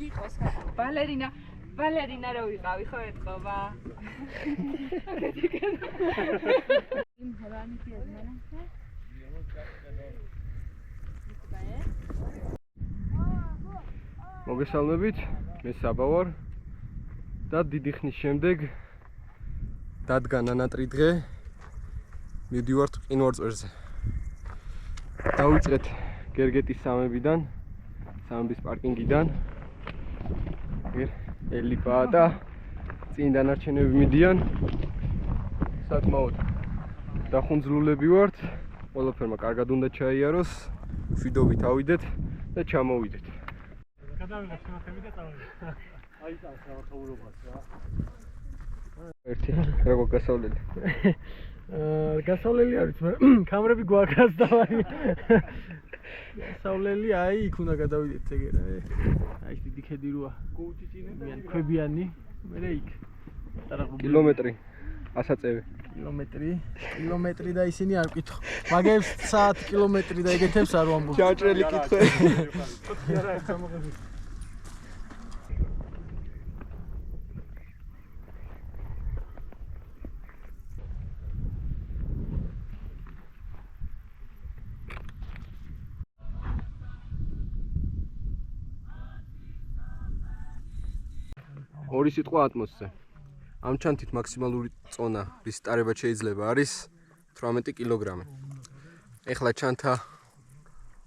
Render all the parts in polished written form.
იყოს ბალერინა რო ვიყავი ხო ეთქობა მოგესალმებით, მე საბა ვარ და დიდი ხნის შემდეგ დადგა ნანატრი დღე მივდივართ მყინვარწვერზე. დავიწყეთ გერგეტის სამებიდან, სამების პარკინგიდან. ელიპაა და წინ დანარჩენები მიდიან. საკმაოდ დახუნძლულები ვართ. ყველაფერმა კარგად უნდა ჩაიაროს. მშვიდობით ავიდეთ და ჩამოვიდეთ. გადავიღეთ შემოთები და წავიდეთ. აი ეს ახალურობას რა. ერთი როგორ გასავლელი. გასავლელი არის, მაგრამ კამერები გვაქვს დავარი. გასავლელი აი იქ უნდა გადავიდეთ ეგერა. აი ეს დიდი ქედი როა. გოუჩიჩინე. ქვებიანი, მე იქ. კილომეტრი. ასაწევი. კილომეტრი და ისინი არ ვკითხო. მაგებს საათ კილომეტრი და ეგეთებს არ ვამბობ. ჯაჭრელი კითხე. კი არა, ეს ამოღები. ორი სიტყვა ატმოსზე. ამ ჩანთით მაქსიმალური წონა, რის ტარება შეიძლება არის 18 კილოგრამი. ეხლა ჩანთა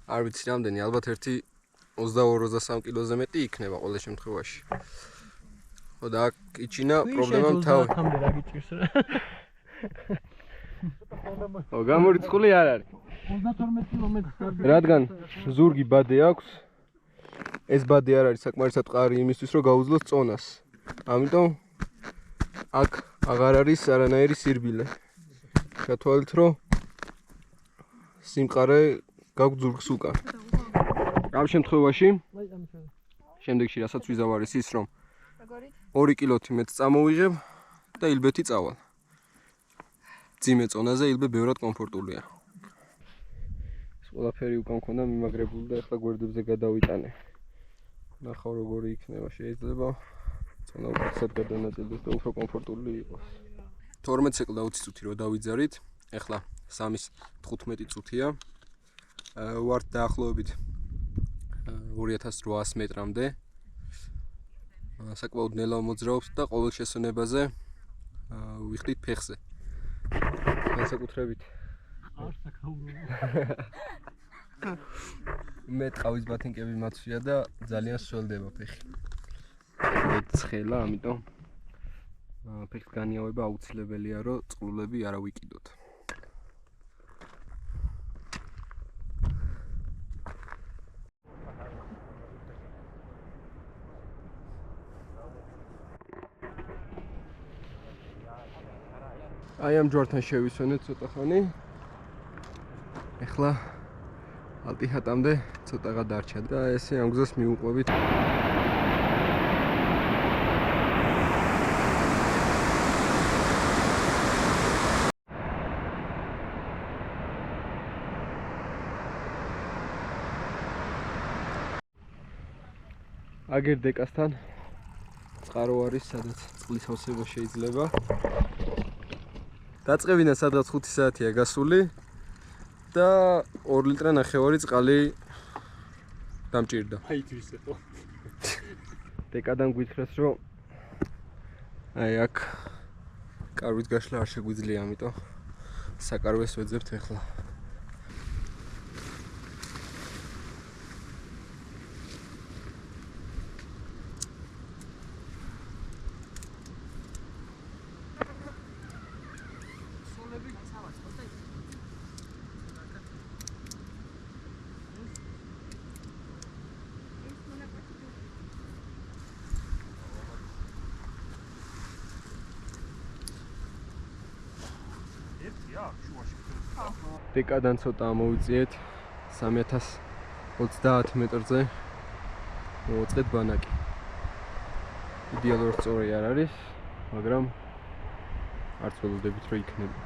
არ ვიცი რამდენი, ალბათ ერთი 22-23 კილოზე მეტი იქნება ყოველ შემთხვევაში. ხო და აქ იჩინა პრობლემა თავი. ამდე რა გიჭირს რა. ხო, გამორიცხული არ არის. 32 კილომეტრი. რადგან ზურგი ბადე აქვს, ეს ბადე არ არის საკმარისად მყარი იმისთვის, რომ გაუძლოს წონას. ამიტომ აქ აღარ არის არანაირი სირბილე. გათვალეთ, რომ სიმყარე გაქვს ზურგს უკან. ამ შემთხვევაში, შემდეგში რასაც ვიზავ არის ის, რომ 2 კილოთი მეტ წამოვიღებ და ილბეთი წავალ. ძიმე წონაზე ილბე ბევრად კომფორტულია. ეს ყველაფერი უკან მქონდა მიმაგრებული და ახლა გვერდებზე გადავიტანე. ნახავ როგორი იქნება, შეიძლება წონა უკეთესად გადანაწილდეს და უფრო კომფორტული იყოს. 12 წელი წუთი რო დავიძარით, ახლა 3:15 წუთია. ვართ დაახლოებით 2800 მეტრამდე. საკმაოდ ნელა მოძრაობს და ყოველ შესვენებაზე ვიხდით ფეხზე. განსაკუთრებით არ საკაუროა. მე ტყავის ბათინკები მაცვია და ძალიან სველდება ფეხი. ცხელა, ამიტომ ფეხის განიავება აუცილებელია, რომ წყლულები არ ავიკიდოთ. აი ამ ჯვართან შევისვენეთ ცოტა ხანი. ეხლა ალტიჰატამდე ცოტაღა დარჩა და ესე ამ გზას მივუყვებით. აგერ დეკასთან წყარო არის, სადაც წყლის ავსება შეიძლება. დაწყებინა სადღაც 5 საათია გასული და 2 ლიტრა ნახევარი წყალი დამჭირდა. აი თვისე ხო. დეკადან გვითხრას, რომ აი აქ კარვით გაშლა არ შეგვიძლია, ამიტომ საკარვეს ვეძებთ ახლა. დეკადან ცოტა მოვიწიეთ 3030 მეტრზე მოვაწყეთ ბანაკი. იდეალურად სწორი არ არის, მაგრამ არც ველოდებით რომ იქნება.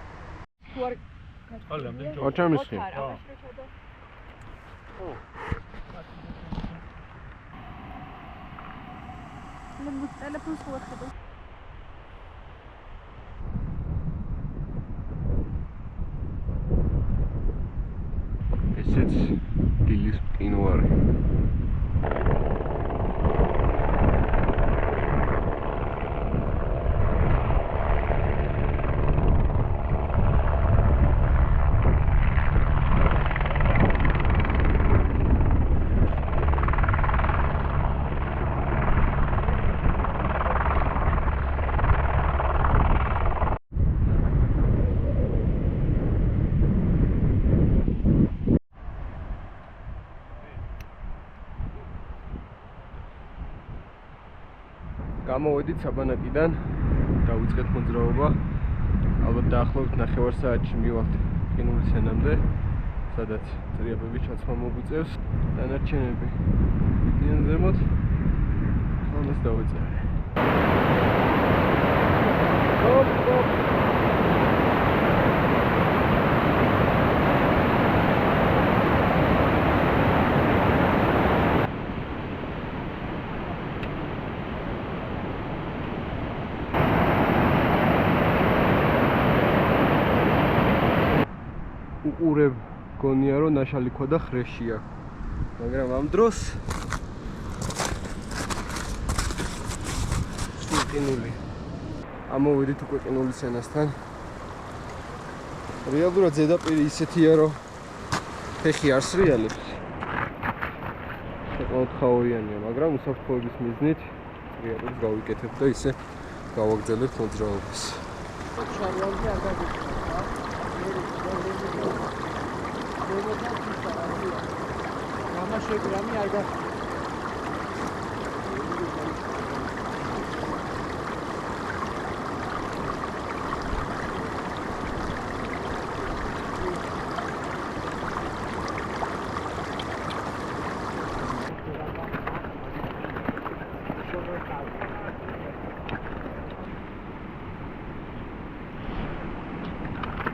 ტელეფონს ხო ვახედავ. ესეც დილის მყინვარი. გამოვედით საბანაკიდან, დავიწყეთ მოძრაობა. ალბათ დაახლოებით 9 საათში მივალთ ყინულის ენამდე, სადაც წრიაბების ჩაცმა მოგვიწევს. დანარჩენები მიდიან ზემოთ. ამას დავიწყე. უყურებ გონია რომ ნაშალი ქვა და ხრეშია, მაგრამ ამ დროს ყინული. ამოვედით უკვე ყინულის ენასთან. რეალურად ზედაპირი ისეთია რომ ფეხი არ სრიალებს. საკმაოდ ხაორიანია, მაგრამ უსაფრთხოების მიზნით რეალურად გავიკეთებ და ისე გავაგრძელებ მოძრაობას. გრამი არ გა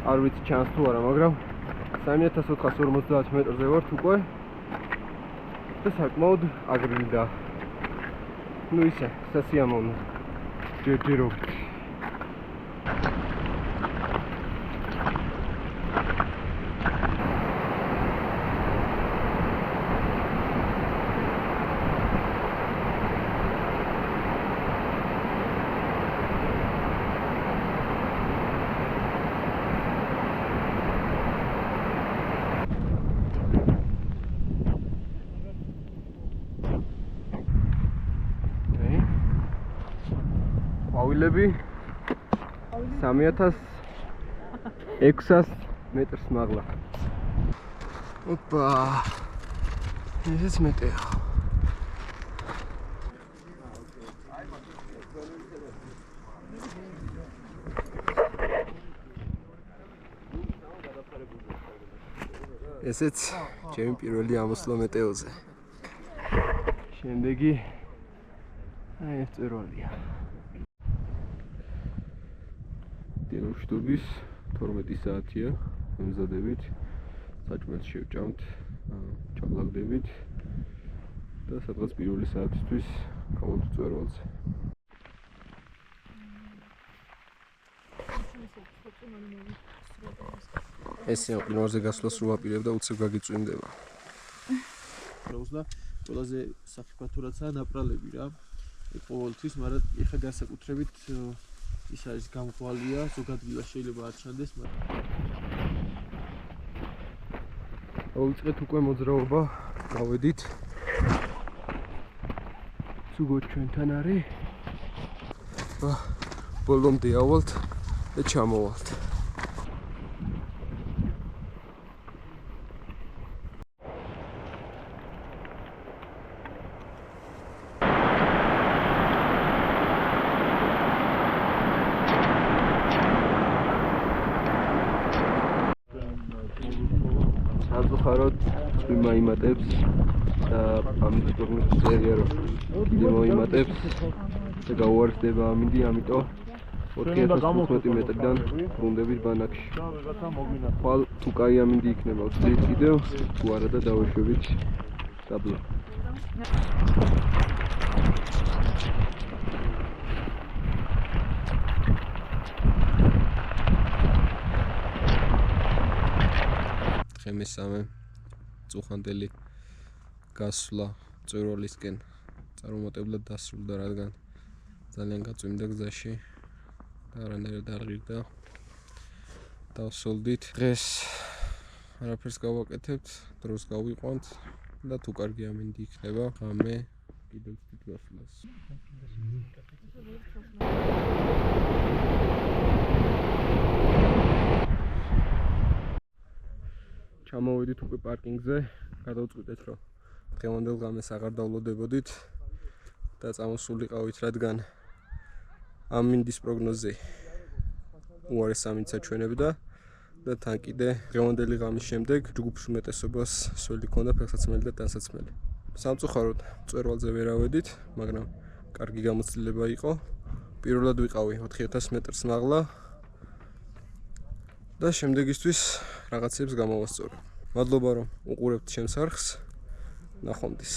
არ ვიცი ჩანს თუ არა, მაგრამ 3450 მეტრზე ვართ უკვე და საკმაოდ აგრილდა. ნუ ისე, სასიამოვნო. ჯერჯერობით. ყვავილები 3600 მეტრს მაღლა. ოპა. ესეც მეტეა. ესეც ჩემი პირველი ამოსვლა მეტეოზე. შემდეგი აი ეს წერვალია. დინოშტობის 12 საათია, მზადებით, საჭმელს შევჭამთ, ჩავლაგდებით და სადღაც პირველი საათისთვის გავუთ წერვალზე. ესე ყინვარზე გასვლას რო ვაპირებ და უცებ გაგიწვიმდება. და ყველაზე საფიქრათურაცაა ნაპრალები რა. ყოველთვის, მაგრამ ეხა განსაკუთრებით ის არის გამყვალია, ზოგადად შეიძლება არ ჩანდეს, მაგრამ დავიწყეთ უკვე მოძრაობა, გავედით. ზოგადად ჩვენთან არის. ბოლომდე ავალთ და ჩამოვალთ. ხაროთ წვიმა იმატებს და ამის პროგნოზი წერია რომ კიდე მოიმატებს და გაუარესდება ამინდი, ამიტომ 4015 მეტრიდან ბრუნდებით ბანაკში. ხვალ თუ კაი ამინდი იქნება ვწდით კიდევ, თუ არა და დავეშვებით დაბლა. მესამე წუხანდელი გასვლა წვიროლისკენ წარუმატებლად დასრულდა, რადგან ძალიან გაწვიმდა გზაში და არანაირად არ ღირდა. დავსოლდით. დღეს არაფერს გავაკეთებთ, დროს გავიყვანთ და თუ კარგი ამინდი იქნება, ღამე კიდევ ვთქვით გასვლას. ჩამოვიდით უკვე პარკინგზე, გადავწყვიტეთ, რომ დღევანდელ ღამეს აღარ დავლოდებოდით და წამოსულიყავით, რადგან ამინდის პროგნოზზე უარეს ამინდს აჩვენებდა და თან კიდე დღევანდელი ღამის შემდეგ ჯგუფს უმეტესობას სველი ჰქონდა ფეხსაცმელი და ტანსაცმელი. სამწუხაროდ მწვერვალზე ვერ ავედით, მაგრამ კარგი გამოცდილება იყო. პირველად ვიყავი 4000 მეტრს მაღლა და შემდეგისთვის რაღაცებს გამოვასწორე. მადლობა რომ უყურებთ ჩემს არხს. ნახვამდის.